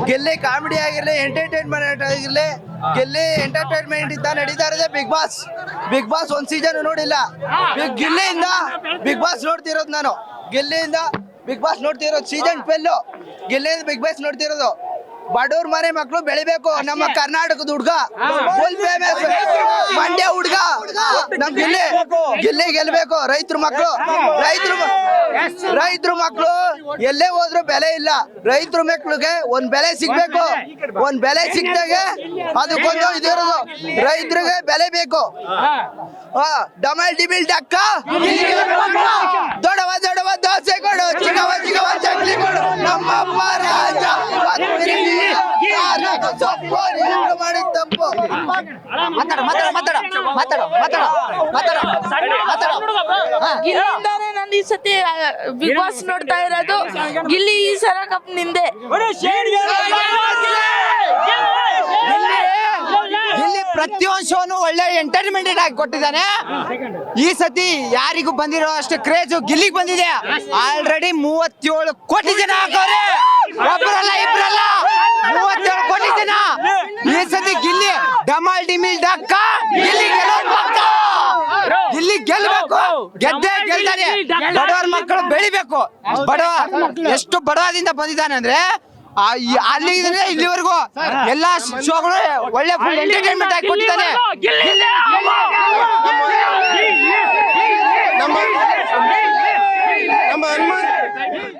ಗೆಲ್ಲಿ comedy ಆಗಿರ್ಲಿ entertainment ಆಗಿರ್ಲಿ ಗೆಲ್ಲಿ entertainment ಇಂದ ನಡೀತಾ ಇರೋದೇ ಬಿಗ್ ಬಾಸ್ ಒಂದ್ ಸೀಸನ್ ನೋಡಿಲ್ಲ. ಗಿಲ್ಲಿಯಿಂದ ಬಿಗ್ ಬಾಸ್ ನೋಡ್ತಿರೋದು ನಾನು. ಗಿಲ್ಲಿಯಿಂದ ಬಿಗ್ ಬಾಸ್ ನೋಡ್ತಿರೋದು ಸೀಸನ್ 12 ಗಿಲ್ಲಿಯಿಂದ ಬಿಗ್ ಬಾಸ್ ನೋಡ್ತಿರೋದು. ಬಡವ್ರ ಮನೆ ಮಕ್ಕಳು ಬೆಳಿಬೇಕು. ನಮ್ಮ ಕರ್ನಾಟಕದ ಹುಡ್ಗ ಫುಲ್ ಫೇಮಸ್ ಮಂಡ್ಯ ಹುಡ್ಗ ನಮ್ ಗಿಲ್ಲಿ ಗೆಲ್ಬೇಕು. ರೈತರ ಮಕ್ಕಳು ಎಲ್ಲೇ ಹೋದ್ರು ಬೆಲೆ ಇಲ್ಲ. ರೈತರ ಮಕ್ಳಿಗೆ ಒಂದ್ ಬೆಲೆ ಸಿಗ್ಬೇಕು. ಒಂದ್ ಬೆಲೆ ಸಿಕ್ತಾಗೆ ಅದಕ್ಕೊಂದು ಇದಿರೋದು. ರೈತರಿಗೆ ಬೆಲೆ ಬೇಕು. ಡಮಲ್ ಡಿಬಿಲ್ ಡಕ್ಕ ದೊಡವ ದೋಸೆ ಕೊಡು, ಚಿಗವ ಚಕ್ಲಿ ಕೊಡು, ನಮ್ಮಪ್ಪ ರಾಜ ಮಾಡಿದ ತಪ್ಪು. ಗಿಲ್ಲಿಂದಾನೆ ನಾನು ಈ ಸತಿ ಬಿಗ್ ಬಾಸ್ ನೋಡ್ತಾ ಇರೋದು. ಗಿಲ್ಲಿ ಈ ಸಲ ಕಪ್ ನಿಂದೆ. ಇಲ್ಲಿ ಪ್ರತಿಯೊಂದು ಶೋನು ಒಳ್ಳೆ ಎಂಟರ್ಟೈನ್ಮೆಂಟ್ ಆಗಿ ಕೊಟ್ಟಿದ್ದಾನೆ. ಈ ಸತಿ ಯಾರಿಗೂ ಬಂದಿರೋ ಅಷ್ಟು ಕ್ರೇಜ್ ಗಿಲ್ಲಿಗೆ ಬಂದಿದೆ. ಆಲ್ರೆಡಿ 37 ಕೋಟಿ ಜನ ಹಾಕೋರೆ. ಒಬ್ಬರಲ್ಲ ಇಬ್ಬರಲ್ಲ 37 ಕೋಟಿ ಜನ. ಈ ಸತಿ ಗಿಲ್ಲಿ ಡಮಾಲ್ ಡಿಮಿಲ್ ಡಕ್ಕ ಗಿಲ್ಲಿ ಗೆಲ್ಬೇಕು. ಗೆದ್ದೇ ಗೆಲ್ತಾನೆ. ಬಡವರ ಮಕ್ಕಳು ಬೆಳಿಬೇಕು. ಎಷ್ಟು ಬಡವದಿಂದ ಬಂದಿದ್ದಾನೆ ಅಂದ್ರೆ ಅಲ್ಲಿ ಇಲ್ಲಿವರೆಗೂ ಎಲ್ಲಾ ಶೋಗಳು ಒಳ್ಳೆ ಫುಲ್ ಎಂಟರ್ಟೈನ್ಮೆಂಟ್ ಆಗಿ ಕೊಟ್ಟಿದ್ದಾನೆ.